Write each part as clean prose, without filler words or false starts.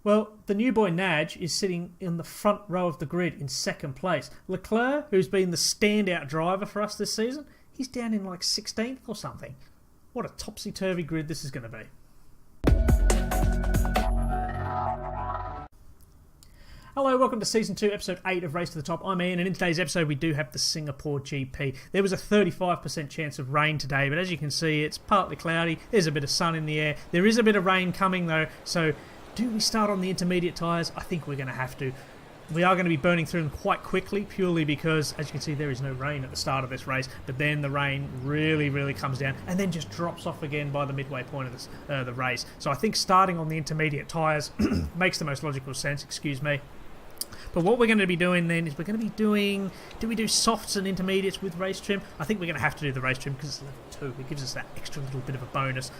Well, the new boy Nagy is sitting in the front row of the grid in second place. Leclerc, who's been the standout driver for us this season, he's down in like 16th or something. What a topsy-turvy grid this is going to be. Hello, welcome to Season 2, Episode 8 of Race to the Top. I'm Ian, and in today's episode we do have the Singapore GP. There was a 35% chance of rain today, but as you can see, it's partly cloudy. There's a bit of sun in the air. There is a bit of rain coming though, so do we start on the intermediate tyres? I think we're going to have to. We are going to be burning through them quite quickly, purely because, as you can see, there is no rain at the start of this race, but then the rain really comes down and then just drops off again by the midway point of this, the race. So I think starting on the intermediate tyres makes the most logical sense, excuse me. But what we're going to be doing then is we're going to be doing... Do we do softs and intermediates with race trim? I think we're going to have to do the race trim because it's level 2. It gives us that extra little bit of a bonus.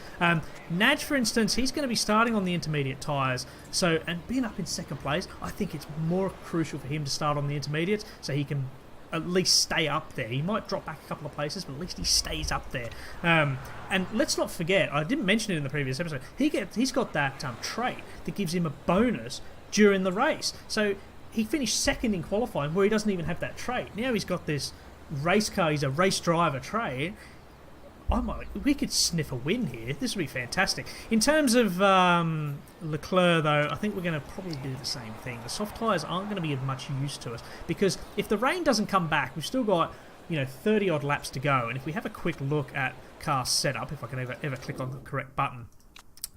Nagy, for instance, he's going to be starting on the intermediate tyres. So, and being up in second place, I think it's more crucial for him to start on the intermediates so he can at least stay up there. He might drop back a couple of places, but at least he stays up there. And let's not forget, I didn't mention it in the previous episode, he's got that trait that gives him a bonus during the race. So he finished second in qualifying where he doesn't even have that trait. Now he's got this race car, he's a race driver trait. We could sniff a win here. This would be fantastic. In terms of Leclerc, though, I think we're going to probably do the same thing. The soft tyres aren't going to be of much use to us because if the rain doesn't come back, we've still got 30-odd laps to go. And if we have a quick look at car setup, if I can ever click on the correct button,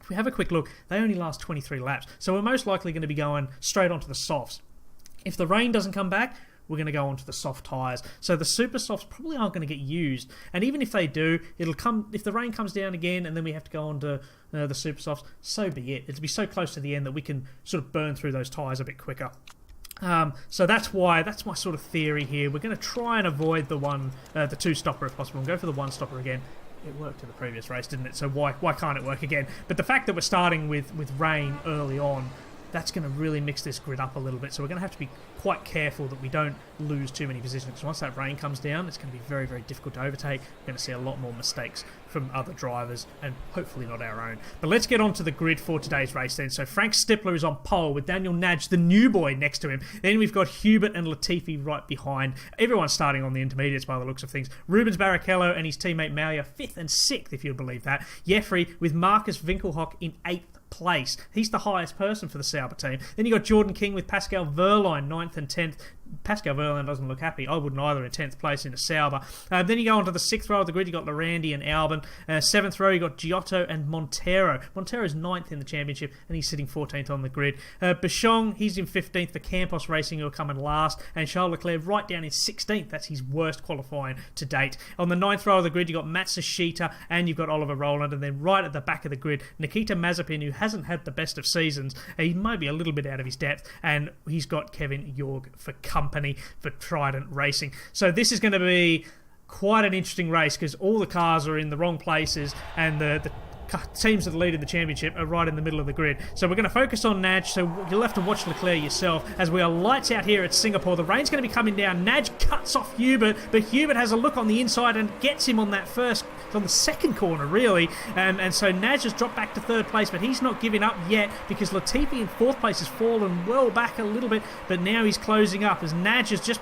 if we have a quick look, they only last 23 laps. So we're most likely going to be going straight onto the softs. If the rain doesn't come back, we're going to go onto the soft tyres. So the super softs probably aren't going to get used. And even if they do, it'll come if the rain comes down again and then we have to go on to the super softs, so be it. It'll be so close to the end that we can sort of burn through those tyres a bit quicker. So that's my sort of theory here. We're going to try and avoid the two-stopper if possible and go for the one-stopper again. It worked in the previous race, didn't it? So why can't it work again? But the fact that we're starting with rain early on, that's going to really mix this grid up a little bit. So we're going to have to be quite careful that we don't lose too many positions. Because once that rain comes down, it's going to be very difficult to overtake. We're going to see a lot more mistakes from other drivers and hopefully not our own. But let's get on to the grid for today's race then. So Frank Stippler is on pole with Daniel Nagy, the new boy, next to him. Then we've got Hubert and Latifi right behind. Everyone's starting on the intermediates by the looks of things. Rubens Barrichello and his teammate Malia 5th and 6th, if you'll believe that. Jeffrey with Marcus Winkelhock in 8th place. He's the highest person for the Sauber team. Then you got Jordan King with Pascal Wehrlein 9th and 10th. Pascal Wehrlein doesn't look happy. I wouldn't either in 10th place in a Sauber. Then you go on to the 6th row of the grid. You got Lorandi and Albon. 7th row, you got Giotto and Montero. Montero's 9th in the championship and he's sitting 14th on the grid. Bichon, he's in 15th for Campos Racing, who are coming last. And Charles Leclerc right down in 16th. That's his worst qualifying to date. On the 9th row of the grid, you got Matsushita and you've got Oliver Rowland. And then right at the back of the grid, Nikita Mazepin, who hasn't had the best of seasons. He might be a little bit out of his depth. And he's got Kevin Jorg for company for Trident Racing. So this is going to be quite an interesting race because all the cars are in the wrong places and the teams that lead in the championship are right in the middle of the grid. So we're going to focus on Nagy, so you'll have to watch Leclerc yourself as we are lights out here at Singapore. The rain's going to be coming down. Nagy cuts off Hubert, but Hubert has a look on the inside and gets him on the second corner, really. And so Nagy has dropped back to 3rd place, but he's not giving up yet because Latifi in 4th place has fallen well back a little bit, but now he's closing up as Nagy has just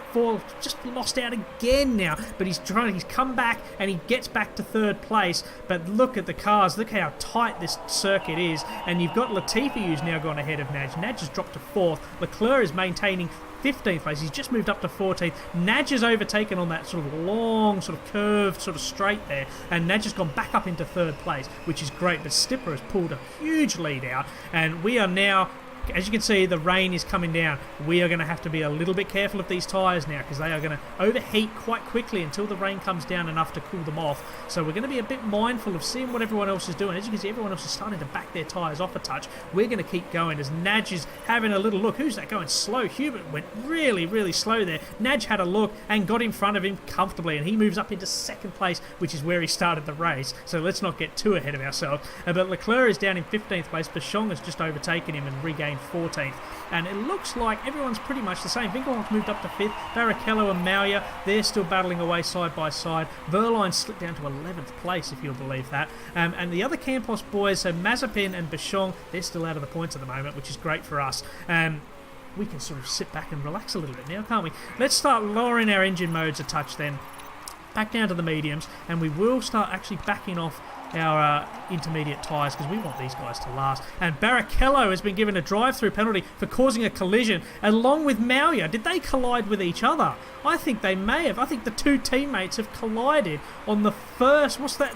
lost out again now, but he's come back and he gets back to 3rd place. But look at the cars, look how tight this circuit is, and you've got Latifi who's now gone ahead of Nagy. Nagy has dropped to 4th. Leclerc is maintaining 15th place. He's just moved up to 14th. Nagy has overtaken on that sort of long, sort of curved, sort of straight there, and Nagy has gone back up into 3rd place, which is great. But Stippler has pulled a huge lead out, and we are now, as you can see, the rain is coming down. We are going to have to be a little bit careful of these tyres now because they are going to overheat quite quickly until the rain comes down enough to cool them off. So we're going to be a bit mindful of seeing what everyone else is doing. As you can see, everyone else is starting to back their tyres off a touch. We're going to keep going as Nagy is having a little look. Who's that going slow? Hubert went really slow there. Nagy had a look and got in front of him comfortably, and he moves up into 2nd place, which is where he started the race. So let's not get too ahead of ourselves. But Leclerc is down in 15th place. Bichon has just overtaken him and regained gained 14th. And it looks like everyone's pretty much the same. Winkelhock's moved up to 5th. Barrichello and Mawson, they're still battling away side by side. Verline slipped down to 11th place, if you'll believe that. And the other Campos boys, so Mazepin and Bichon, they're still out of the points at the moment, which is great for us. We can sort of sit back and relax a little bit now, can't we? Let's start lowering our engine modes a touch then. Back down to the mediums, and we will start actually backing off our intermediate tyres because we want these guys to last. And Barrichello has been given a drive-through penalty for causing a collision along with Mawson. Did they collide with each other? I think they may have. I think the two teammates have collided on the first... What's that?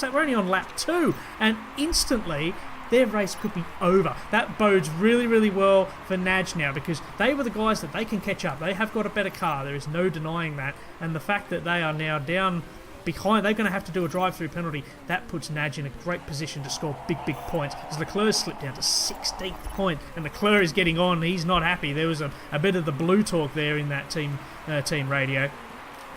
We're only on lap 2. And instantly... their race could be over. That bodes really, really well for Nagy now because they were the guys that they can catch up. They have got a better car. There is no denying that. And the fact that they are now down behind, they're going to have to do a drive-through penalty. That puts Nagy in a great position to score big, big points. As Leclerc slipped down to 16th point, and Leclerc is getting on. He's not happy. There was a bit of the blue talk there in that team radio.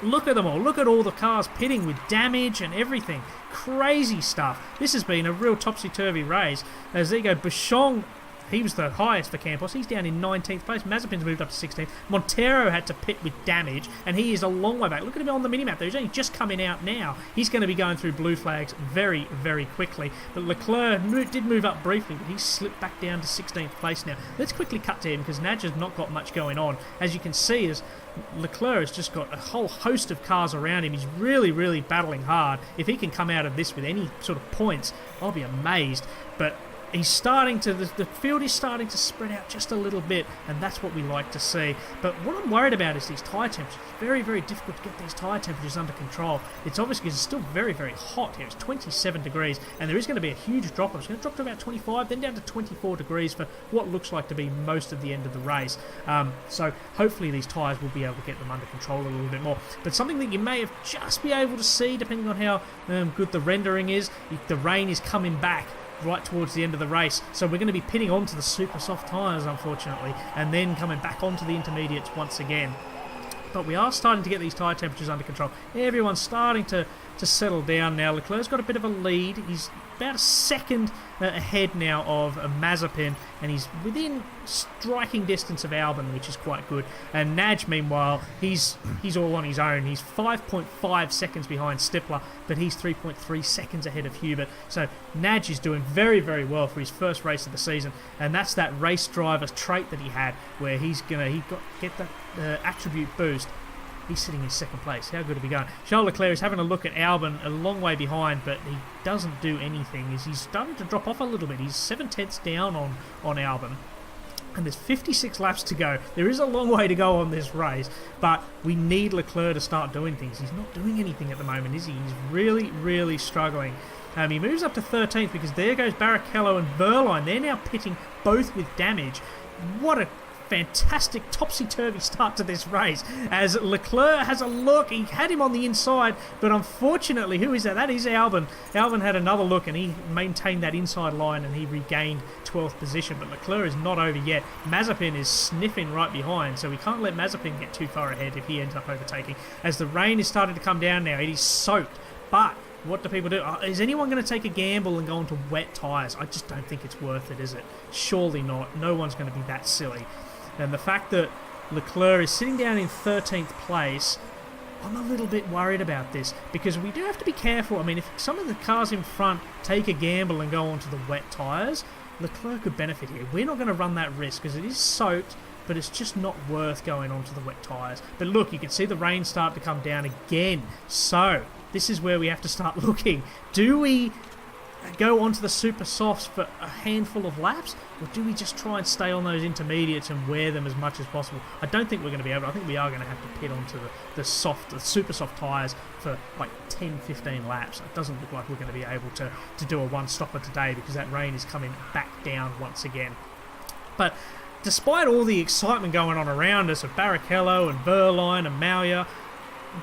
Look at them all. Look at all the cars pitting with damage and everything. Crazy stuff. This has been a real topsy-turvy race. As there you go, Bichon, he was the highest for Campos. He's down in 19th place. Mazepin's moved up to 16th. Montero had to pit with damage, and he is a long way back. Look at him on the minimap there. He's only just coming out now. He's going to be going through blue flags very, very quickly. But Leclerc did move up briefly, but he slipped back down to 16th place now. Let's quickly cut to him because Nagy's not got much going on. As you can see, as Leclerc has just got a whole host of cars around him. He's really, really battling hard. If he can come out of this with any sort of points, I'll be amazed. But he's starting to, the field is starting to spread out just a little bit, and that's what we like to see. But what I'm worried about is these tyre temperatures. It's very, very difficult to get these tyre temperatures under control. It's obviously because it's still very, very hot here. It's 27 degrees, and there is going to be a huge drop. It's going to drop to about 25, then down to 24 degrees for what looks like to be most of the end of the race. So hopefully these tyres will be able to get them under control a little bit more. But something that you may have just be able to see, depending on how good the rendering is, the rain is coming back right towards the end of the race, so we're going to be pitting onto the super soft tyres unfortunately, and then coming back onto the intermediates once again. But we are starting to get these tyre temperatures under control. Everyone's starting to settle down now. Leclerc's got a bit of a lead. He's about a second ahead now of Mazepin, and he's within striking distance of Albon, which is quite good. And Nagy, meanwhile, he's all on his own. He's 5.5 seconds behind Stifler, but he's 3.3 seconds ahead of Hubert. So Nagy is doing very, very well for his first race of the season, and that's that race driver's trait that he had, where he get that attribute boost. He's sitting in second place. How good are we going? Charles Leclerc is having a look at Albon, a long way behind, but he doesn't do anything. He's starting to drop off a little bit. He's 7/10 down on Albon. And there's 56 laps to go. There is a long way to go on this race, but we need Leclerc to start doing things. He's not doing anything at the moment, is he? He's really, really struggling. He moves up to 13th because there goes Barrichello and Verline. They're now pitting both with damage. What a fantastic topsy-turvy start to this race as Leclerc has a look. He had him on the inside, but unfortunately, who is that? That is Albon. Albon had another look and he maintained that inside line and he regained 12th position, but Leclerc is not over yet. Mazepin is sniffing right behind, so we can't let Mazepin get too far ahead if he ends up overtaking. As the rain is starting to come down now, it is soaked, but what do people do? Is anyone going to take a gamble and go into wet tyres? I just don't think it's worth it, is it? Surely not. No one's going to be that silly. And the fact that Leclerc is sitting down in 13th place, I'm a little bit worried about this because we do have to be careful. I mean, if some of the cars in front take a gamble and go onto the wet tyres, Leclerc could benefit here. We're not going to run that risk because it is soaked, but it's just not worth going onto the wet tyres. But look, you can see the rain start to come down again. So this is where we have to start looking. Do we go onto the super softs for a handful of laps, or do we just try and stay on those intermediates and wear them as much as possible? I don't think we're going to be able to. I think we are going to have to pit onto the super soft tyres for like 10-15 laps. It doesn't look like we're going to be able to do a one-stopper today because that rain is coming back down once again. But despite all the excitement going on around us of Barrichello and Verline and Mawson,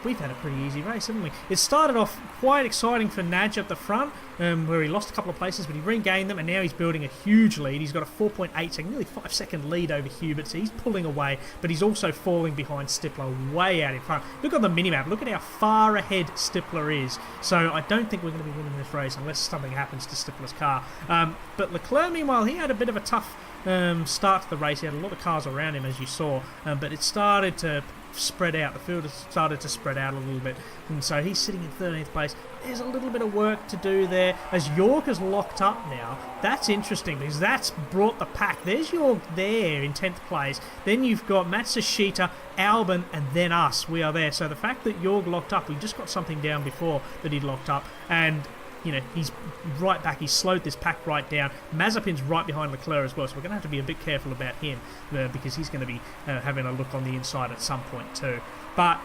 we've had a pretty easy race, haven't we? It started off quite exciting for Nagy at the front, where he lost a couple of places, but he regained them, and now he's building a huge lead. He's got a 4.8 second, nearly 5 second lead over Hubert, so he's pulling away, but he's also falling behind Stippler way out in front. Look on the minimap, look at how far ahead Stippler is. So I don't think we're going to be winning this race unless something happens to Stippler's car. But Leclerc, meanwhile, he had a bit of a tough start to the race. He had a lot of cars around him, as you saw, but it started to spread out. The field has started to spread out a little bit, and so he's sitting in 13th place. There's a little bit of work to do there as York is locked up now. That's interesting because that's brought the pack. There's York there in 10th place. Then you've got Matsushita, Albon, and then us. We are there. So the fact that York locked up, we just got something down before that he'd locked up, and you know, he's right back. He's slowed this pack right down. Mazepin's right behind Leclerc as well, so we're going to have to be a bit careful about him because he's going to be having a look on the inside at some point too. But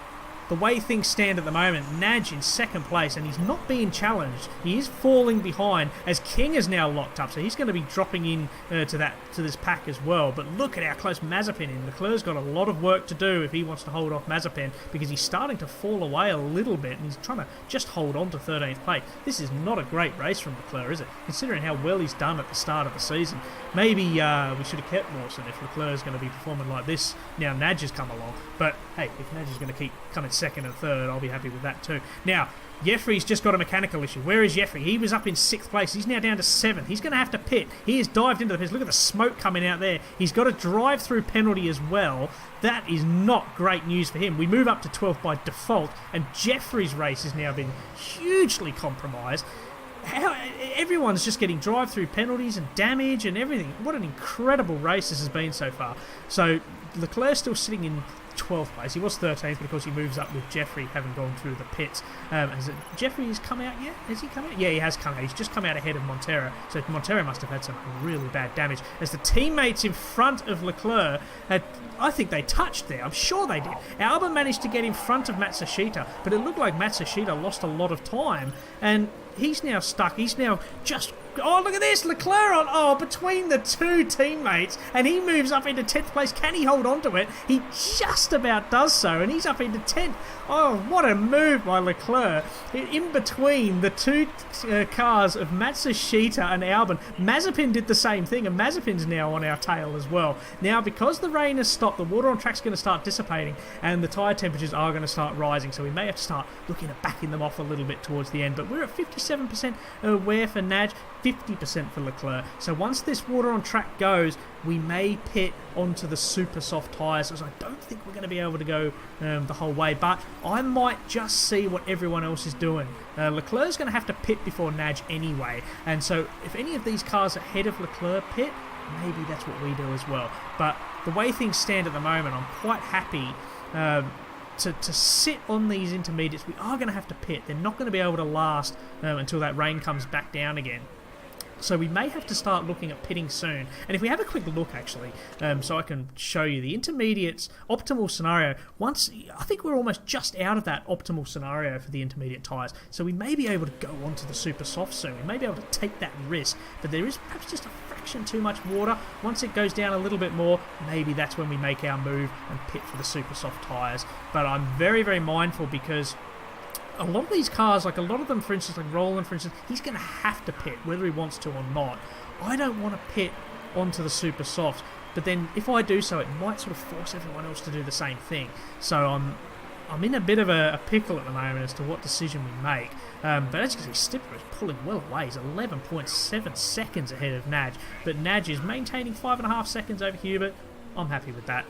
the way things stand at the moment, Nagy in second place, and he's not being challenged. He is falling behind as King is now locked up, so he's going to be dropping in to this pack as well. But look at how close Mazepin is. Leclerc's got a lot of work to do if he wants to hold off Mazepin, because he's starting to fall away a little bit, and he's trying to just hold on to 13th place. This is not a great race from Leclerc, is it? Considering how well he's done at the start of the season. Maybe we should have kept Mawson if Leclerc's going to be performing like this. Now Nagy's come along, but hey, if Nagy's going to keep coming second and third, I'll be happy with that too. Now, Jeffrey's just got a mechanical issue. Where is Jeffrey? He was up in 6th place. He's now down to 7th. He's going to have to pit. He has dived into the pits. Look at the smoke coming out there. He's got a drive-through penalty as well. That is not great news for him. We move up to 12th by default, and Jeffrey's race has now been hugely compromised. Everyone's just getting drive-through penalties and damage and everything. What an incredible race this has been so far. So Leclerc's still sitting in 12th place. He was 13th, but of course he moves up with Jeffrey having gone through the pits. Jeffrey has come out yet? Has he come out? Yeah, he has come out. He's just come out ahead of Montero. So Montero must have had some really bad damage. As the teammates in front of Leclerc had, I think they touched there. I'm sure they did. Albon managed to get in front of Matsushita, but it looked like Matsushita lost a lot of time, and he's now stuck. He's now just... Oh, look at this! Leclerc on... between the two teammates, and he moves up into 10th place. Can he hold on to it? He just about does so, and he's up into 10th. Oh, what a move by Leclerc. In between the two cars of Matsushita and Albon, Mazepin did the same thing, and Mazepin's now on our tail as well. Now, because the rain has stopped, the water on track's going to start dissipating, and the tyre temperatures are going to start rising, so we may have to start looking at backing them off a little bit towards the end. But we're at 57% wear for Nagy, 50% for Leclerc. So once this water on track goes, we may pit onto the super soft tyres, because I don't think we're going to be able to go the whole way, but I might just see what everyone else is doing. Leclerc's going to have to pit before Nagy anyway, and so if any of these cars ahead of Leclerc pit, maybe that's what we do as well. But the way things stand at the moment, I'm quite happy to sit on these intermediates. We are going to have to pit. They're not going to be able to last until that rain comes back down again. So we may have to start looking at pitting soon. And if we have a quick look, actually, so I can show you the intermediates optimal scenario. I think we're almost just out of that optimal scenario for the intermediate tyres. So we may be able to go onto the super soft soon. We may be able to take that risk. But there is perhaps just a fraction too much water. Once it goes down a little bit more, maybe that's when we make our move and pit for the super soft tyres. But I'm very, very mindful, because a lot of these cars, like a lot of them, for instance, like Roland, for instance, he's going to have to pit whether he wants to or not. I don't want to pit onto the super soft, but then if I do so, it might sort of force everyone else to do the same thing. So I'm in a bit of a pickle at the moment as to what decision we make. But as you can see, Stippler is pulling well away. He's 11.7 seconds ahead of Nagy, but Nagy is maintaining 5.5 seconds over Hubert. I'm happy with that.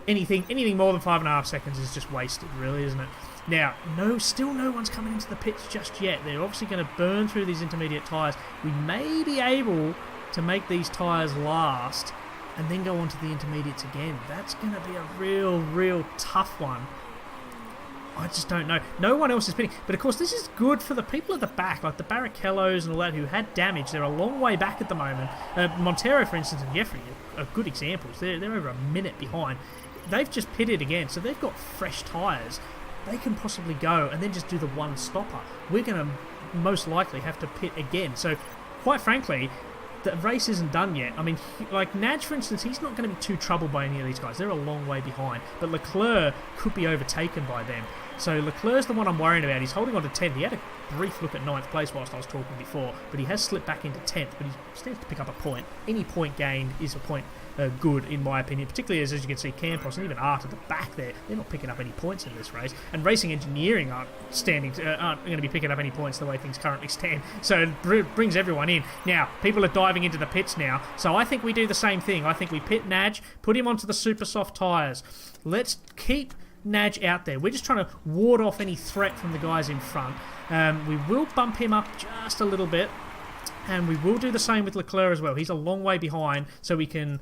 Anything more than 5.5 seconds is just wasted, really, isn't it? Now, still no one's coming into the pits just yet. They're obviously going to burn through these intermediate tyres. We may be able to make these tyres last and then go on to the intermediates again. That's going to be a real tough one. I just don't know. No one else is pitting. But of course, this is good for the people at the back, like the Barrichellos and all that, who had damage. They're a long way back at the moment. Montero, for instance, and Jeffrey are good examples. They're over a minute behind. They've just pitted again, so they've got fresh tyres. They can possibly go and then just do the one stopper. We're going to most likely have to pit again. So, quite frankly, the race isn't done yet. I mean, like Nagy, for instance, he's not going to be too troubled by any of these guys. They're a long way behind. But Leclerc could be overtaken by them. So Leclerc's the one I'm worrying about. He's holding on to 10th. He had a brief look at 9th place whilst I was talking before, but he has slipped back into 10th, but he stands to pick up a point. Any point gained is a point good, in my opinion, particularly as you can see Campos and even Art at the back there, they're not picking up any points in this race, and Racing Engineering aren't going to be picking up any points the way things currently stand, so it brings everyone in. Now, people are diving into the pits now, so I think we do the same thing. I think we pit Nagy, put him onto the super soft tyres. Let's keep Nagy out there. We're just trying to ward off any threat from the guys in front. We will bump him up just a little bit, and we will do the same with Leclerc as well. He's a long way behind, so we can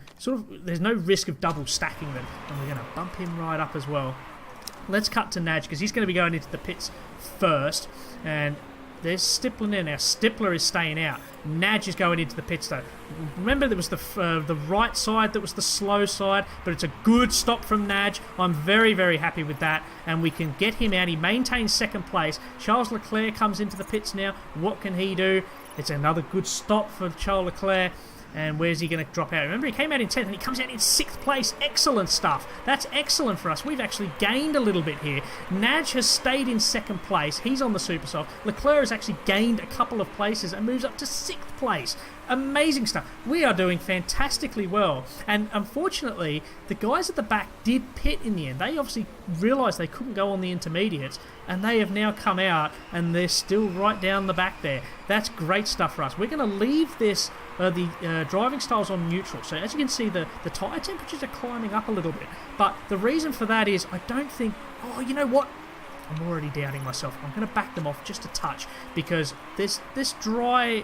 there's no risk of double stacking them, and we're going to bump him right up as well. Let's cut to Nagy, because he's going to be going into the pits first, and there's Stippler there. Now, Stippler is staying out. Nagy is going into the pits, though. Remember, there was the right side that was the slow side, but it's a good stop from Nagy. I'm very, very happy with that, and we can get him out. He maintains second place. Charles Leclerc comes into the pits now. What can he do? It's another good stop for Charles Leclerc. And where's he going to drop out? Remember, he came out in 10th and he comes out in 6th place. Excellent stuff. That's excellent for us. We've actually gained a little bit here. Nagy has stayed in 2nd place. He's on the super soft. Leclerc has actually gained a couple of places and moves up to 6th place. Amazing stuff. We are doing fantastically well. And unfortunately, the guys at the back did pit in the end. They obviously realised they couldn't go on the intermediates, and they have now come out, and they're still right down the back there. That's great stuff for us. We're going to leave this the driving styles on neutral. So as you can see, the tyre temperatures are climbing up a little bit. But the reason for that is I don't think... Oh, you know what? I'm already doubting myself. I'm going to back them off just a touch, because this dry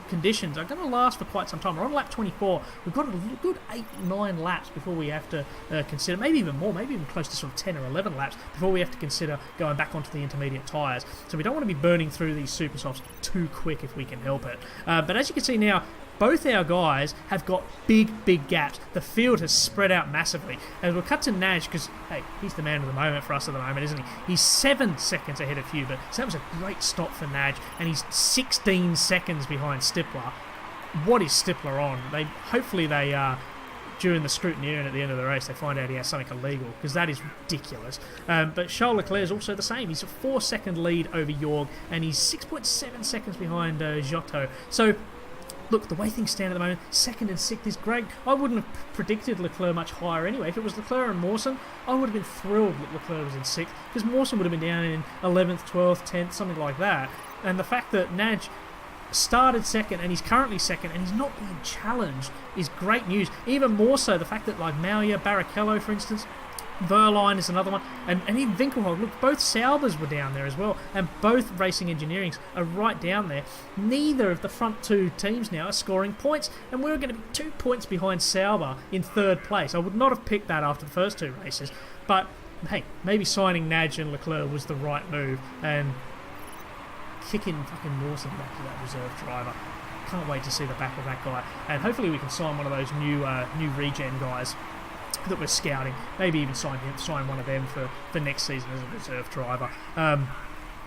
conditions are going to last for quite some time. We're on lap 24. We've got a good 8-9 laps before we have to consider, maybe even more, maybe even close to sort of 10 or 11 laps before we have to consider going back onto the intermediate tyres. So we don't want to be burning through these super softs too quick if we can help it. But as you can see now, both our guys have got big gaps. The field has spread out massively. And we'll cut to Nagy, because, hey, he's the man of the moment for us at the moment, isn't he? He's 7 seconds ahead of Hubert. So that was a great stop for Nagy. And he's 16 seconds behind Stippler. What is Stippler on? Hopefully they during the scrutineer and at the end of the race, they find out he has something illegal, because that is ridiculous. But Charles Leclerc is also the same. He's a 4-second lead over Jorg, and he's 6.7 seconds behind Giotto. So, look, the way things stand at the moment, 2nd and 6th is great. I wouldn't have predicted Leclerc much higher anyway. If it was Leclerc and Mawson, I would have been thrilled that Leclerc was in 6th, because Mawson would have been down in 11th, 12th, 10th, something like that. And the fact that Nagy started 2nd and he's currently 2nd and he's not being challenged is great news. Even more so the fact that, like, Mauer, Barrichello, for instance, Verline is another one, and even Winkelholt. Look, both Saubers were down there as well, and both Racing Engineerings are right down there. Neither of the front 2 teams now are scoring points, and we're going to be 2 points behind Sauber in 3rd place. I would not have picked that after the first 2 races, but hey, maybe signing Nagy and Leclerc was the right move, and kicking fucking Mawson back to that reserve driver. Can't wait to see the back of that guy, and hopefully we can sign one of those new regen guys that we're scouting. Maybe even sign one of them for next season as a reserve driver.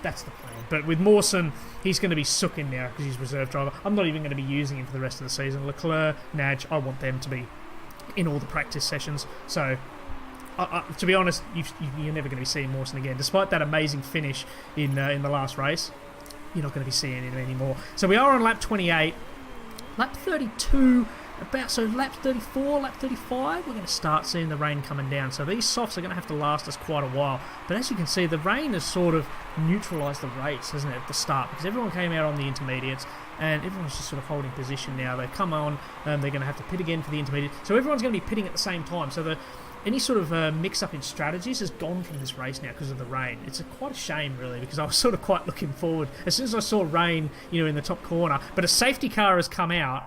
That's the plan. But with Mawson, he's going to be sooking now because he's reserve driver. I'm not even going to be using him for the rest of the season. Leclerc, Nagy, I want them to be in all the practice sessions. So, to be honest, you're never going to be seeing Mawson again. Despite that amazing finish in the last race, you're not going to be seeing him anymore. So we are on lap 28. Lap 32... So lap 34, lap 35, we're going to start seeing the rain coming down. So these softs are going to have to last us quite a while. But as you can see, the rain has sort of neutralised the race, hasn't it, at the start? Because everyone came out on the intermediates, and everyone's just sort of holding position now. They've come on, they're going to have to pit again for the intermediate. So everyone's going to be pitting at the same time. So any sort of mix-up in strategies has gone from this race now because of the rain. It's quite a shame, really, because I was sort of quite looking forward. As soon as I saw rain, in the top corner, but a safety car has come out,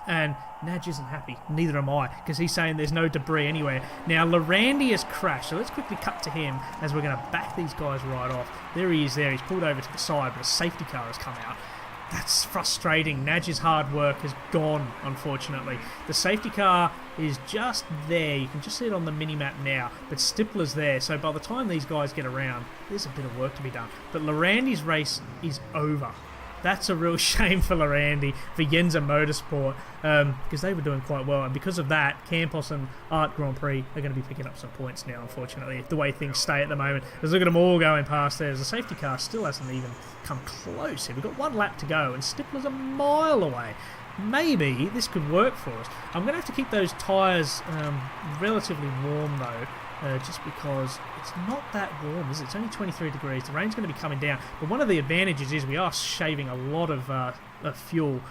and Nagy isn't happy, neither am I, because he's saying there's no debris anywhere. Now, Lorandi has crashed, so let's quickly cut to him as we're going to back these guys right off. There he is there, he's pulled over to the side, but a safety car has come out. That's frustrating. Nagy's hard work has gone, unfortunately. The safety car is just there. You can just see it on the mini-map now, but Stippler's there, so by the time these guys get around, there's a bit of work to be done. But Lorandi's race is over. that's a real shame for Lorandi, for Yenza Motorsport, because they were doing quite well, and because of that, Campos and Art Grand Prix are going to be picking up some points now, unfortunately, the way things stay at the moment. Let's look at them all going past there. The safety car still hasn't even come close here. We've got 1 lap to go, and Stifler's a mile away. Maybe this could work for us. I'm going to have to keep those tyres relatively warm, though. Just because it's not that warm, is it? It's only 23 degrees. The rain's going to be coming down. But one of the advantages is we are shaving a lot of fuel.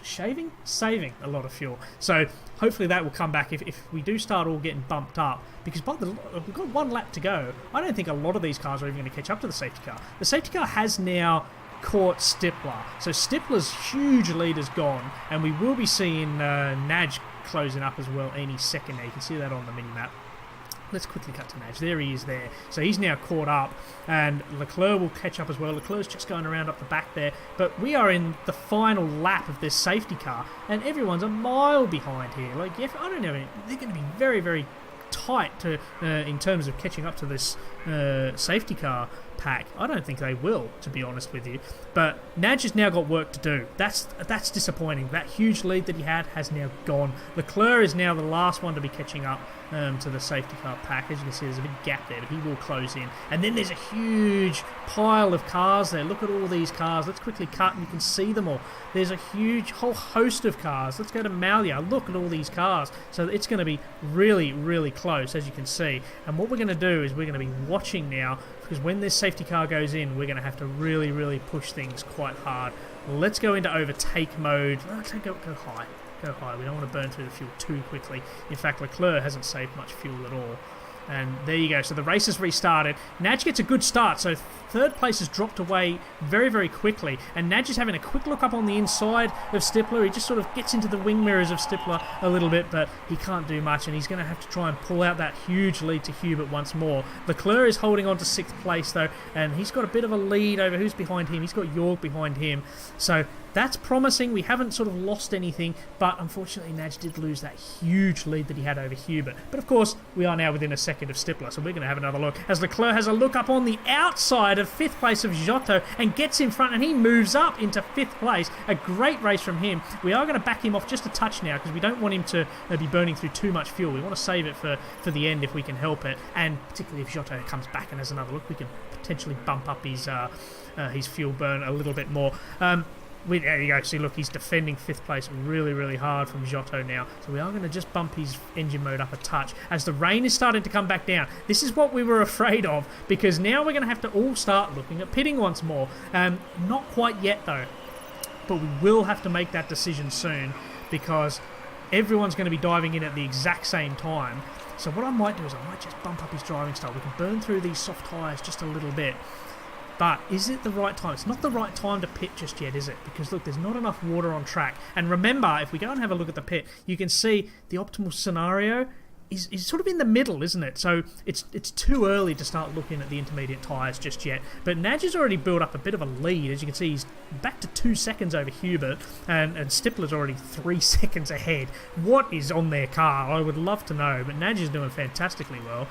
Saving a lot of fuel. So hopefully that will come back if we do start all getting bumped up. Because we've got 1 lap to go. I don't think a lot of these cars are even going to catch up to the safety car. The safety car has now caught Stifler. So Stifler's huge lead is gone. And we will be seeing Nagy closing up as well any second now. You can see that on the mini-map. Let's quickly cut to Nagy. There he is there. So he's now caught up, and Leclerc will catch up as well. Leclerc's just going around up the back there. But we are in the final lap of this safety car, and everyone's a mile behind here. Like, yeah, I don't know. They're going to be very, very tight to in terms of catching up to this safety car pack. I don't think they will, to be honest with you. But Nagy has now got work to do. That's disappointing. That huge lead that he had has now gone. Leclerc is now the last one to be catching up to the safety car pack. As you can see, there's a big gap there, but he will close in. And then there's a huge pile of cars there. Look at all these cars. Let's quickly cut and you can see them all. There's a huge whole host of cars. Let's go to Malia. Look at all these cars. So it's going to be really, really close, as you can see. And what we're going to do is we're going to be watching now, because when this safety car goes in, we're going to have to really, really push things quite hard. Let's go into overtake mode. Let's go high. Go high. We don't want to burn through the fuel too quickly. In fact, Leclerc hasn't saved much fuel at all. And there you go. So the race has restarted. Nagy gets a good start. So third place has dropped away very, very quickly. And Nagy's having a quick look up on the inside of Stifler. He just sort of gets into the wing mirrors of Stifler a little bit, but he can't do much. And he's going to have to try and pull out that huge lead to Hubert once more. Leclerc is holding on to 6th place, though. And he's got a bit of a lead over who's behind him. He's got York behind him. So that's promising. We haven't sort of lost anything, but unfortunately Nagy did lose that huge lead that he had over Hubert. But of course, we are now within a second of Stifler, so we're going to have another look as Leclerc has a look up on the outside of 5th place of Giotto and gets in front, and he moves up into 5th place. A great race from him. We are going to back him off just a touch now because we don't want him to be burning through too much fuel. We want to save it for the end if we can help it, and particularly if Giotto comes back and has another look, we can potentially bump up his fuel burn a little bit more. There you go. See, look, he's defending 5th place really, really hard from Giotto now. So we are going to just bump his engine mode up a touch as the rain is starting to come back down. This is what we were afraid of, because now we're going to have to all start looking at pitting once more. Not quite yet, though. But we will have to make that decision soon, because everyone's going to be diving in at the exact same time. So what I might do is I might just bump up his driving style. We can burn through these soft tyres just a little bit. But is it the right time? It's not the right time to pit just yet, is it? Because look, there's not enough water on track. And remember, if we go and have a look at the pit, you can see the optimal scenario is sort of in the middle, isn't it? So it's too early to start looking at the intermediate tyres just yet. But Nagy's already built up a bit of a lead. As you can see, he's back to 2 seconds over Hubert, and Stifler's already 3 seconds ahead. What is on their car? I would love to know, but Nagy's doing fantastically well.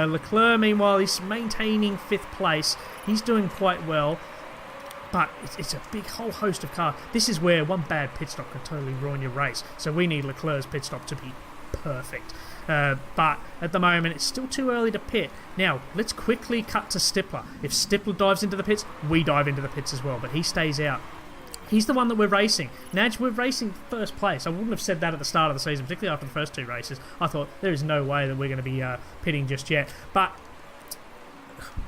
Leclerc, meanwhile, he's maintaining 5th place. He's doing quite well. But it's a big whole host of cars. This is where one bad pit stop can totally ruin your race. So we need Leclerc's pit stop to be perfect. But at the moment, it's still too early to pit. Now, let's quickly cut to Stifler. If Stifler dives into the pits, we dive into the pits as well, but he stays out. He's the one that we're racing. Nagy, we're racing 1st place. I wouldn't have said that at the start of the season, particularly after the first 2 races. I thought, there is no way that we're going to be pitting just yet. But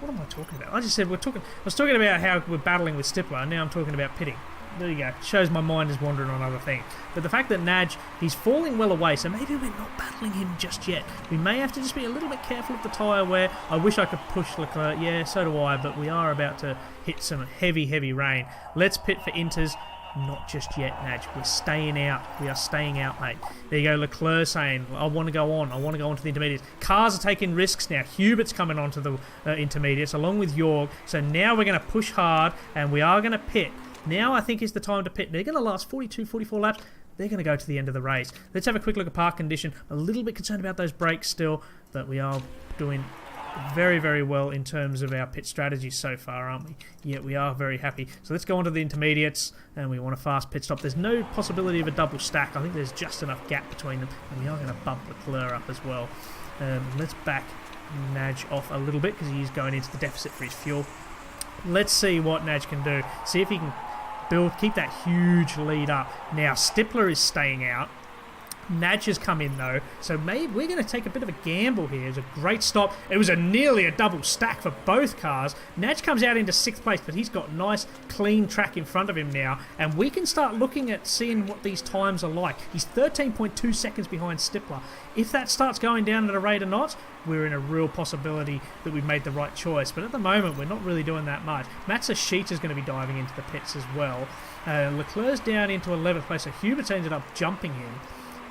what am I talking about? I just said I was talking about how we're battling with Stifler, and now I'm talking about pitting. There you go. It shows my mind is wandering on other things. But the fact that Nagy, he's falling well away, so maybe we're not battling him just yet. We may have to just be a little bit careful of the tyre wear. I wish I could push Leclerc. Yeah, so do I, but we are about to hit some heavy, heavy rain. Let's pit for Inters. Not just yet, Nagy. We're staying out. We are staying out, mate. There you go, Leclerc saying, I want to go on. I want to go on to the intermediates. Cars are taking risks now. Hubert's coming on to the intermediates along with York. So now we're going to push hard and we are going to pit. Now I think is the time to pit. They're going to last 42, 44 laps. They're going to go to the end of the race. Let's have a quick look at park condition. A little bit concerned about those brakes still, but we are doing very, very well in terms of our pit strategy so far, aren't we? Yeah, we are very happy. So let's go on to the intermediates, and we want a fast pit stop. There's no possibility of a double stack. I think there's just enough gap between them, and we are going to bump Leclerc up as well. Let's back Nagy off a little bit because he's going into the deficit for his fuel. Let's see what Nagy can do. See if he can keep that huge lead up. Now, Stippler is staying out. Nagy has come in though, so maybe we're going to take a bit of a gamble here. It's a great stop. It was nearly a double stack for both cars. Nagy comes out into 6th place, but he's got nice, clean track in front of him now, and we can start looking at seeing what these times are like. He's 13.2 seconds behind Stippler. If that starts going down at a rate of knots, we're in a real possibility that we've made the right choice. But at the moment, we're not really doing that much. Matsushita is going to be diving into the pits as well. Leclerc's down into 11th place, so Hubert's ended up jumping him.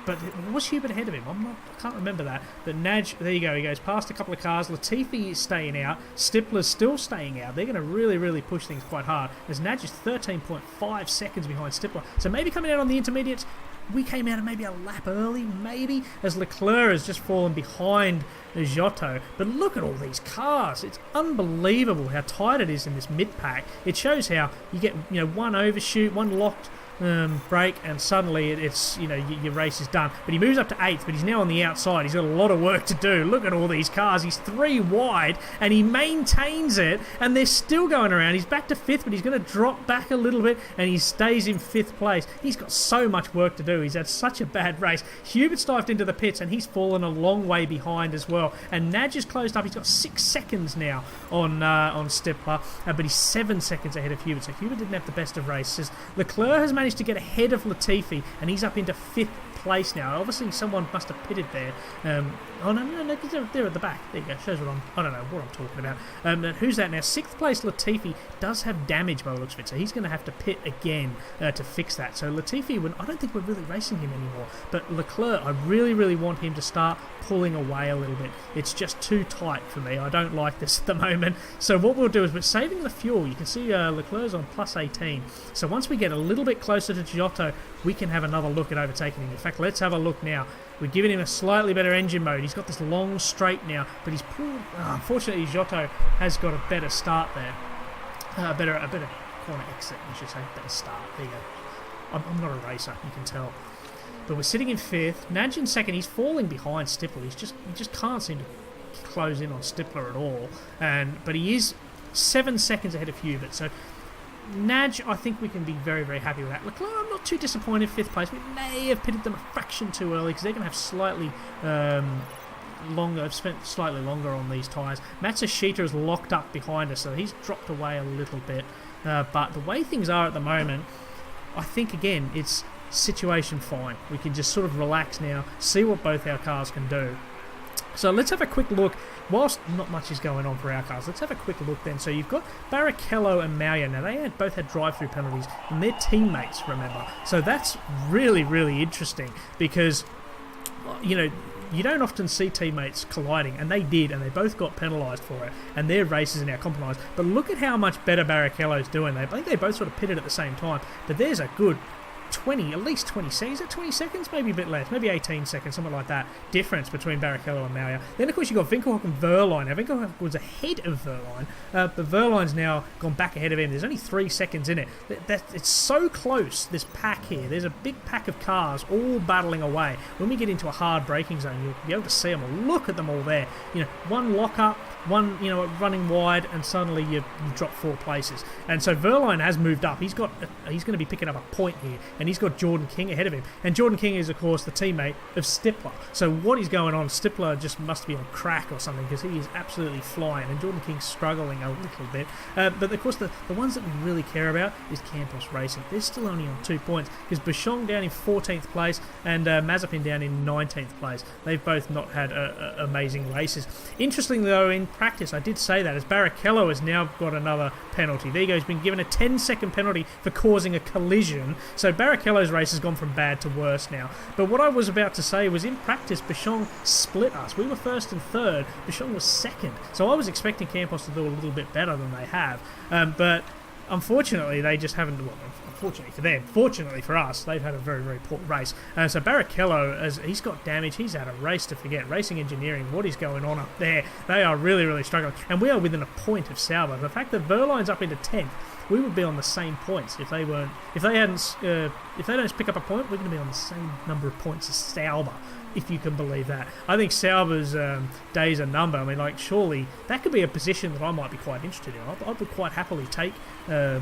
But was Hubert ahead of him? I can't remember that. But Nagy, there you go. He goes past a couple of cars. Latifi is staying out. Stippler's still staying out. They're going to really, really push things quite hard. As Nagy's 13.5 seconds behind Stippler. So maybe coming out on the intermediates, we came out maybe a lap early, maybe, as Leclerc has just fallen behind Giotto. But look at all these cars. It's unbelievable how tight it is in this mid-pack. It shows how you get, one overshoot, one locked break, and suddenly it's your race is done. But he moves up to 8th, but he's now on the outside. He's got a lot of work to do. Look at all these cars. He's 3 wide and he maintains it, and they're still going around. He's back to 5th, but he's going to drop back a little bit, and he stays in 5th place. He's got so much work to do. He's had such a bad race. Hubert's dived into the pits and he's fallen a long way behind as well, and Nagy is closed up. He's got 6 seconds now on Stippler, but he's 7 seconds ahead of Hubert, so Hubert didn't have the best of races. Leclerc has managed to get ahead of Latifi, and he's up into 5th place now. Obviously someone must have pitted there. Oh no, they're at the back. There you go. Shows I don't know what I'm talking about. Who's that now? 6th place Latifi does have damage by the looks of it, so he's going to have to pit again to fix that. So Latifi, I don't think we're really racing him anymore, but Leclerc, I really, really want him to start pulling away a little bit. It's just too tight for me. I don't like this at the moment. So what we'll do is we're saving the fuel. You can see Leclerc's on plus 18. So once we get a little bit closer to Giotto, we can have another look at overtaking him. In fact, let's have a look now. We're giving him a slightly better engine mode. He's got this long straight now, but he's pulled. Unfortunately, Giotto has got a better start there. A better corner exit, I should say. Better start. There you go. I'm not a racer, you can tell. But we're sitting in 5th. Nagy in 2nd. He's falling behind Stippler. He just can't seem to close in on Stippler at all. But he is 7 seconds ahead of Hubert. So Nagy, I think we can be very, very happy with that. Leclerc, I'm not too disappointed, 5th place. We may have pitted them a fraction too early because they're going to have slightly longer. I've spent slightly longer on these tyres. Matsushita is locked up behind us, so he's dropped away a little bit. But the way things are at the moment, I think, again, it's situation fine. We can just sort of relax now, see what both our cars can do. So let's have a quick look. Whilst not much is going on for our cars, let's have a quick look then. So you've got Barrichello and Mawson. Now they both had drive-through penalties, and they're teammates, remember. So that's really, really interesting because, you don't often see teammates colliding, and they did, and they both got penalised for it, and their races are now compromised. But look at how much better Barrichello's doing. I think they both sort of pitted at the same time, but there's a good at least 20 seconds. Is it 20 seconds? Maybe a bit less. Maybe 18 seconds, something like that. Difference between Barrichello and Mawson. Then, of course, you've got Winkelhock and Verline. Now, Winkelhock was ahead of Verline, but Verline's now gone back ahead of him. There's only 3 seconds in it. It's so close, this pack here. There's a big pack of cars all battling away. When we get into a hard braking zone, you'll be able to see them all. Look at them all there. One lock-up, one, running wide, and suddenly you drop 4 places. And so Verline has moved up. He's going to be picking up a point here, and he's got Jordan King ahead of him. And Jordan King is, of course, the teammate of Stippler. So what is going on? Stippler just must be on crack or something because he is absolutely flying, and Jordan King's struggling a little bit. But, of course, the ones that we really care about is Campos Racing. They're still only on 2 points because Bouchon down in 14th place and Mazepin down in 19th place. They've both not had amazing races. Interestingly, though, in practice, I did say that, as Barrichello has now got another penalty. There you go. He's been given a 10-second penalty for causing a collision. So Barrichello's race has gone from bad to worse now. But what I was about to say was, in practice, Bouchon split us. We were 1st and 3rd. Bouchon was 2nd. So I was expecting Campos to do a little bit better than they have. But unfortunately, they just haven't. Well, unfortunately for them, fortunately for us, they've had a very, very poor race. So Barrichello, as he's got damage, he's had a race to forget. Racing Engineering, what is going on up there? They are really, really struggling, and we are within a point of Sauber. The fact that Verline's up into 10th, we would be on the same points if they weren't. If they don't pick up a point, we're going to be on the same number of points as Sauber, if you can believe that. I think Sauber's days are numbered. I mean, like, surely that could be a position that I might be quite interested in. I would quite happily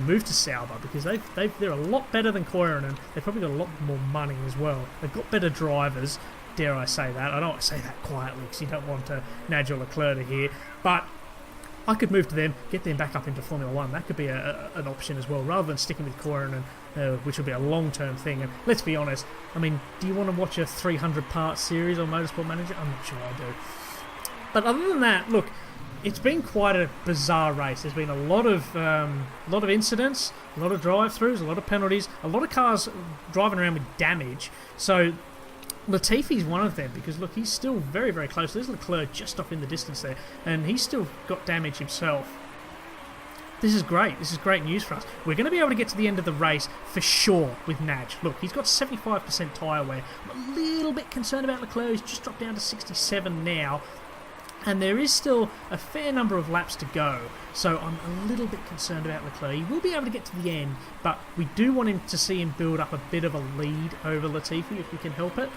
move to Sauber, because they're a lot better than Koiranen. They've probably got a lot more money as well. They've got better drivers. Dare I say that? I don't want to say that quietly, because you don't want Nagy or Leclerc to hear. But I could move to them, get them back up into Formula 1. That could be an option as well, rather than sticking with Koiranen, which will be a long-term thing. And let's be honest, I mean, do you want to watch a 300-part series on Motorsport Manager? I'm not sure I do. But other than that, look, it's been quite a bizarre race. There's been a lot of incidents, a lot of drive-throughs, a lot of penalties, a lot of cars driving around with damage. So Latifi's one of them, because look, he's still very, very close. There's Leclerc just off in the distance there, and he's still got damage himself. This is great. This is great news for us. We're going to be able to get to the end of the race for sure with Nagy. Look, he's got 75% tyre wear. I'm a little bit concerned about Leclerc. He's just dropped down to 67 now. And there is still a fair number of laps to go, so I'm a little bit concerned about Leclerc. He will be able to get to the end, but we do want him to see him build up a bit of a lead over Latifi if we can help it,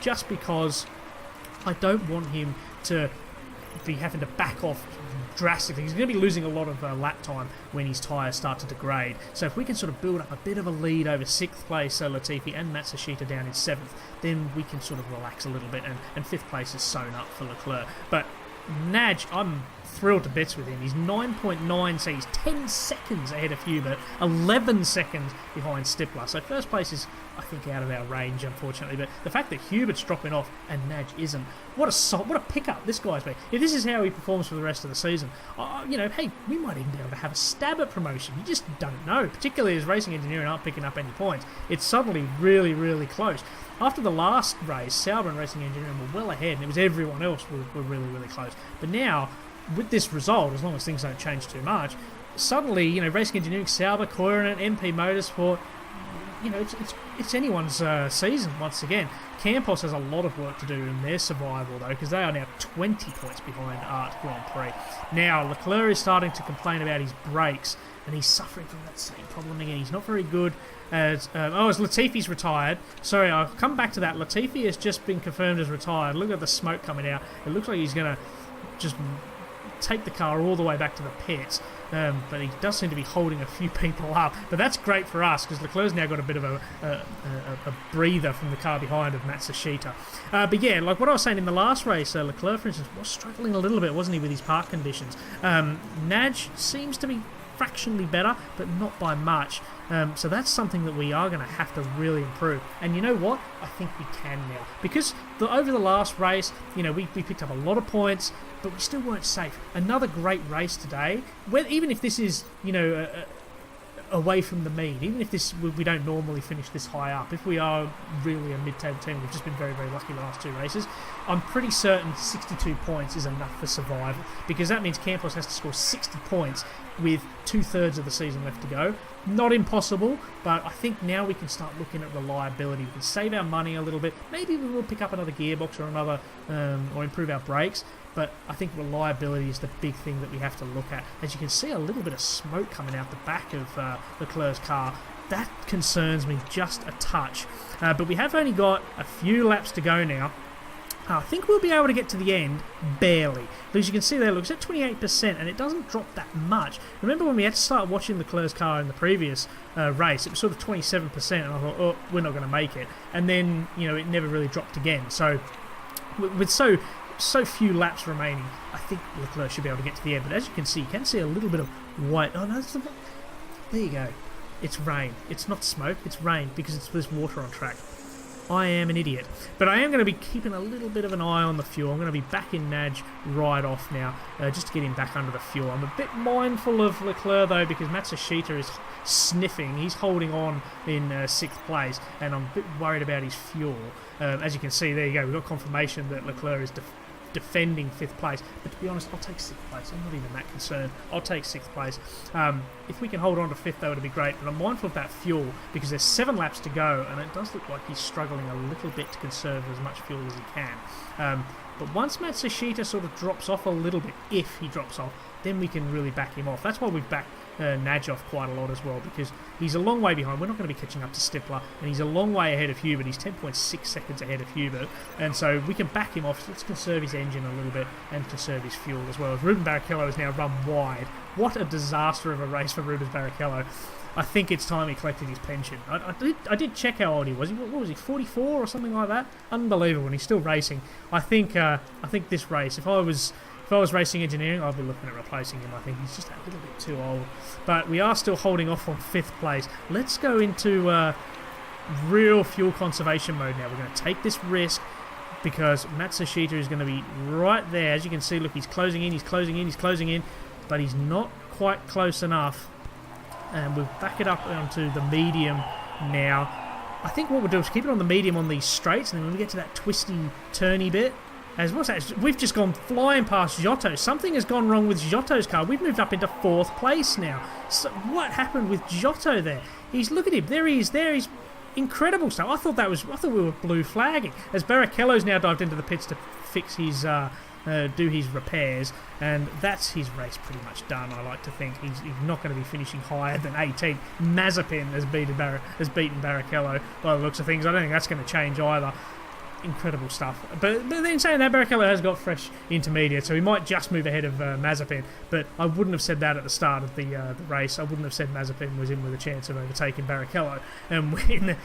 just because I don't want him to be having to back off drastically. He's going to be losing a lot of lap time when his tyres start to degrade. So if we can sort of build up a bit of a lead over 6th place Latifi and Matsushita down in 7th, then we can sort of relax a little bit, and 5th place is sewn up for Leclerc. But Nagy, I'm thrilled to bits with him. He's 9.9, so he's 10 seconds ahead of Hubert, 11 seconds behind Stippler. So first place is, I think, out of our range, unfortunately. But the fact that Hubert's dropping off and Nagy isn't, what a pickup this guy's been. If this is how he performs for the rest of the season, hey, we might even be able to have a stab at promotion. You just don't know, particularly as Racing Engineering aren't picking up any points. It's suddenly really, really close. After the last race, Sauber and Racing Engineering were well ahead, and it was everyone else were really, really close. But now, with this result, as long as things don't change too much, suddenly, Racing Engineering, Sauber, Koiranen, MP Motorsport, it's anyone's season once again. Campos has a lot of work to do in their survival, though, because they are now 20 points behind Art Grand Prix. Now, Leclerc is starting to complain about his brakes, and he's suffering from that same problem again. He's not very good. As Latifi's retired. Sorry, I'll come back to that. Latifi has just been confirmed as retired. Look at the smoke coming out. It looks like he's going to just take the car all the way back to the pits. But he does seem to be holding a few people up. But that's great for us, because Leclerc's now got a bit of a breather from the car behind of Matsushita. But yeah, like what I was saying in the last race, Leclerc, for instance, was struggling a little bit, wasn't he, with his park conditions. Nagy seems to be fractionally better, but not by much. So that's something that we are going to have to really improve. And you know what? I think we can now. Because over the last race, we picked up a lot of points, but we still weren't safe. Another great race today. Even if this is, away from the mean, even if we don't normally finish this high up, if we are really a mid-table team, we've just been very, very lucky the last 2 races, I'm pretty certain 62 points is enough for survival, because that means Campos has to score 60 points with 2/3 of the season left to go. Not impossible, but I think now we can start looking at reliability. We can save our money a little bit. Maybe we will pick up another gearbox or or improve our brakes. But I think reliability is the big thing that we have to look at. As you can see, a little bit of smoke coming out the back of Leclerc's car. That concerns me just a touch. But we have only got a few laps to go now. I think we'll be able to get to the end, barely. Because you can see there, look, it's at 28%, and it doesn't drop that much. Remember when we had to start watching Leclerc's car in the previous race, it was sort of 27%, and I thought, oh, we're not going to make it. And then, it never really dropped again. So, with so few laps remaining, I think Leclerc should be able to get to the end. But as you can see a little bit of white. Oh, no, there you go. It's rain. It's not smoke, it's rain, because there's water on track. I am an idiot. But I am going to be keeping a little bit of an eye on the fuel. I'm going to be back in Nagy right off now, just to get him back under the fuel. I'm a bit mindful of Leclerc, though, because Matsushita is sniffing. He's holding on in 6th place, and I'm a bit worried about his fuel. As you can see, there you go. We've got confirmation that Leclerc is defending 5th place. But to be honest, I'll take 6th place. I'm not even that concerned. I'll take 6th place. If we can hold on to 5th, that would be great. But I'm mindful of that fuel because there's 7 laps to go, and it does look like he's struggling a little bit to conserve as much fuel as he can. But once Matsushita sort of drops off a little bit, if he drops off, then we can really back him off. That's why we've backed Nagy off quite a lot as well, because he's a long way behind. We're not going to be catching up to Stifler, and he's a long way ahead of Hubert. He's 10.6 seconds ahead of Hubert, and so we can back him off. So let's conserve his engine a little bit and conserve his fuel as well. As Ruben Barrichello has now run wide. What a disaster of a race for Ruben Barrichello. I think it's time he collected his pension. I did check how old he was. What was he, 44 or something like that? Unbelievable, and he's still racing. I think this race, if I was racing engineering, I'd be looking at replacing him. I think he's just a little bit too old. But we are still holding off on 5th place. Let's go into real fuel conservation mode now. We're going to take this risk because Matsushita is going to be right there. As you can see, look, he's closing in, but he's not quite close enough. And we'll back it up onto the medium now. I think what we'll do is keep it on the medium on these straights, and then when we get to that twisty, turny bit, we've just gone flying past Giotto. Something has gone wrong with Giotto's car. We've moved up into 4th place now. So what happened with Giotto there? Look at him. There he is. He's incredible stuff. I thought we were blue flagging. As Barrichello's now dived into the pits to fix his do his repairs, and that's his race pretty much done. I like to think he's not going to be finishing higher than 18. Mazepin has beaten Barrichello by the looks of things. I don't think that's going to change either. Incredible stuff. But then saying that, Barrichello has got fresh intermediate, so he might just move ahead of Mazepin. But I wouldn't have said that at the start of the race. I wouldn't have said Mazepin was in with a chance of overtaking Barrichello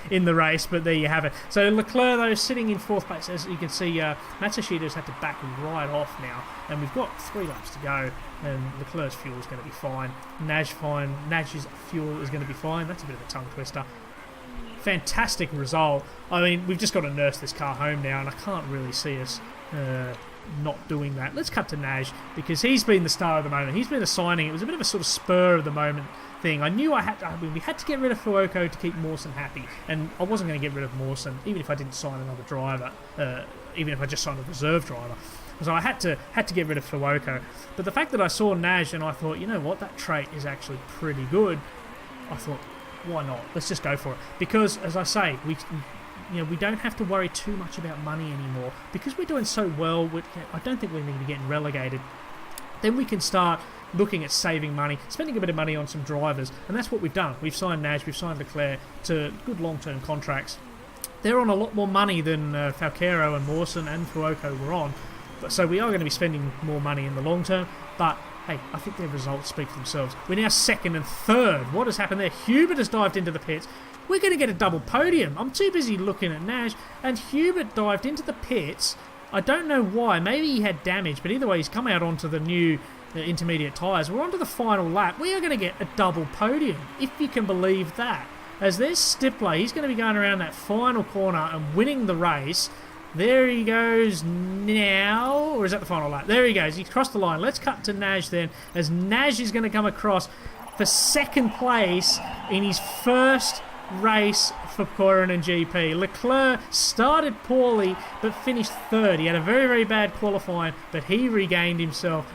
in the race, but there you have it. So Leclerc, though, sitting in 4th place. As you can see, Matsushita's had to back right off now, and we've got 3 laps to go, and Leclerc's fuel is going to be fine. Nagy's fuel is going to be fine. That's a bit of a tongue twister. Fantastic result. I mean, we've just got to nurse this car home now, and I can't really see us not doing that. Let's cut to Nagy, because he's been the star of the moment. He's been the signing. It was a bit of a sort of spur of the moment thing. I knew we had to get rid of Fuoco to keep Mawson happy, and I wasn't going to get rid of Mawson, even if I didn't sign another driver, even if I just signed a reserve driver. So I had to get rid of Fuoco. But the fact that I saw Nagy and I thought, you know what, that trait is actually pretty good, I thought, why not? Let's just go for it. Because, as I say, we don't have to worry too much about money anymore. Because we're doing so well, I don't think we're going to be getting relegated. Then we can start looking at saving money, spending a bit of money on some drivers. And that's what we've done. We've signed Nagy, we've signed Leclerc to good long-term contracts. They're on a lot more money than Falqueiro and Mawson and Fuoco were on. So we are going to be spending more money in the long term. But hey, I think their results speak for themselves. We're now 2nd and 3rd. What has happened there? Hubert has dived into the pits. We're going to get a double podium. I'm too busy looking at Nagy. And Hubert dived into the pits. I don't know why. Maybe he had damage. But either way, he's come out onto the new intermediate tyres. We're onto the final lap. We are going to get a double podium, if you can believe that. As there's Stifler. He's going to be going around that final corner and winning the race. There he goes now, or is that the final lap? There he goes, he's crossed the line. Let's cut to Nagy then, as Nagy is going to come across for 2nd place in his first race for Koiranen GP. Leclerc started poorly, but finished 3rd. He had a very, very bad qualifying, but he redeemed himself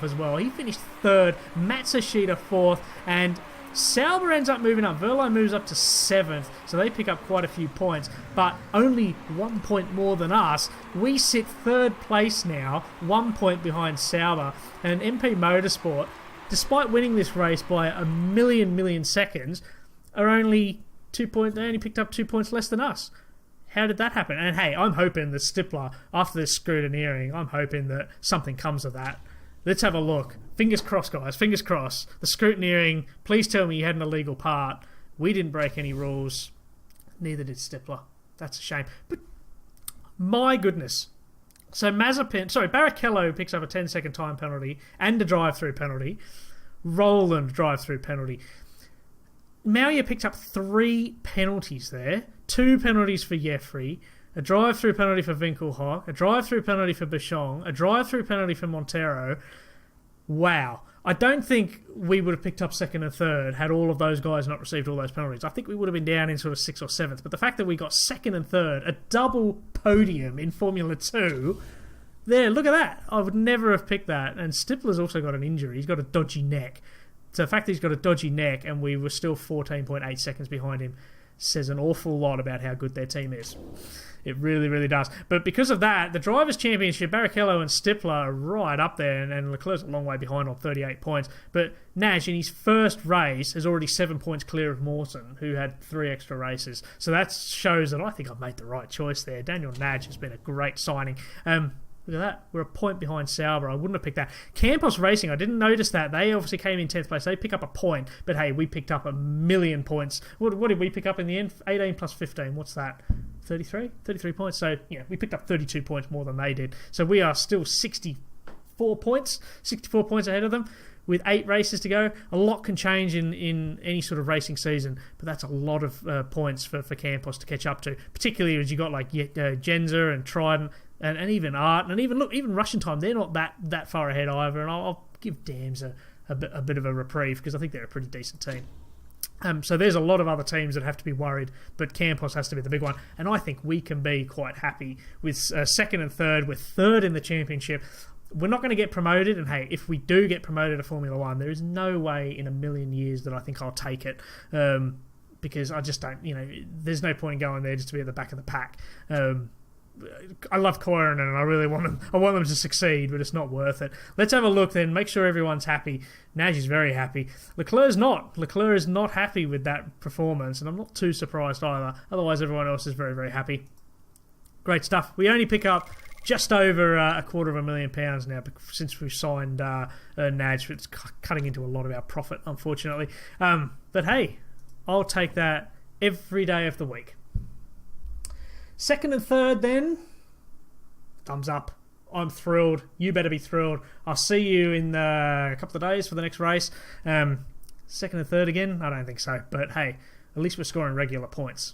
as well. He finished 3rd, Matsushita 4th, and Sauber ends up moving up. Verlo moves up to 7th, so they pick up quite a few points, but only 1 point more than us. We sit 3rd place now, 1 point behind Sauber, and MP Motorsport, despite winning this race by a million seconds, are only 2 points. They only picked up 2 points less than us. How did that happen? And hey, I'm hoping that Stifler, after this scrutineering, I'm hoping that something comes of that. Let's have a look. Fingers crossed, guys. Fingers crossed. The scrutineering, please tell me you had an illegal part. We didn't break any rules. Neither did Stifler. That's a shame. But my goodness. So Barrichello picks up a 10-second time penalty and a drive-through penalty. Roland drive-through penalty. Mauya picked up 3 penalties there. 2 penalties for Jeffrey. A drive-through penalty for Winkelhock, a drive-through penalty for Bichon, a drive-through penalty for Montero. Wow. I don't think we would have picked up 2nd and 3rd had all of those guys not received all those penalties. I think we would have been down in sort of 6th or 7th. But the fact that we got 2nd and 3rd, a double podium in Formula 2, There, look at that. I would never have picked that. And Stifler's also got an injury. He's got a dodgy neck. So the fact that he's got a dodgy neck and we were still 14.8 seconds behind him says an awful lot about how good their team is. It really, really does. But because of that, the Drivers' Championship, Barrichello and Stifler are right up there, and Leclerc's a long way behind on 38 points. But Nagy, in his first race, is already 7 points clear of Mawson, who had 3 extra races. So that shows that I think I've made the right choice there. Daniel Nagy has been a great signing. Look at that. We're a point behind Sauber. I wouldn't have picked that. Campos Racing, I didn't notice that. They obviously came in 10th place. They pick up a point. But hey, we picked up a million points. What did we pick up in the end? 18 plus 15. What's that? 33? 33 points. So, yeah, we picked up 32 points more than they did. So we are still 64 points ahead of them with 8 races to go. A lot can change in any sort of racing season, but that's a lot of points for Campos to catch up to, particularly as you got like Genza and Trident and even Art, and even Russian Time. They're not that far ahead either, and I'll give Dams a bit of a reprieve because I think they're a pretty decent team. So there's a lot of other teams that have to be worried, but Campos has to be the big one. And I think we can be quite happy with second and third. We're third in the championship. We're not going to get promoted, and hey, if we do get promoted to Formula One, there is no way in a million years that I think I'll take it, because I just don't, there's no point in going there just to be at the back of the pack. I love Koiranen and I really want them to succeed, but it's not worth it. Let's have a look then, make sure everyone's happy. Nagy's very happy. Leclerc's not. Leclerc is not happy with that performance, and I'm not too surprised either. Otherwise, everyone else is very, very happy. Great stuff. We only pick up just over £250,000 now since we've signed Nagy. It's cutting into a lot of our profit, unfortunately. But hey, I'll take that every day of the week. Second and third then, thumbs up. I'm thrilled. You better be thrilled. I'll see you in a couple of days for the next race. Second and third again? I don't think so. But hey, at least we're scoring regular points.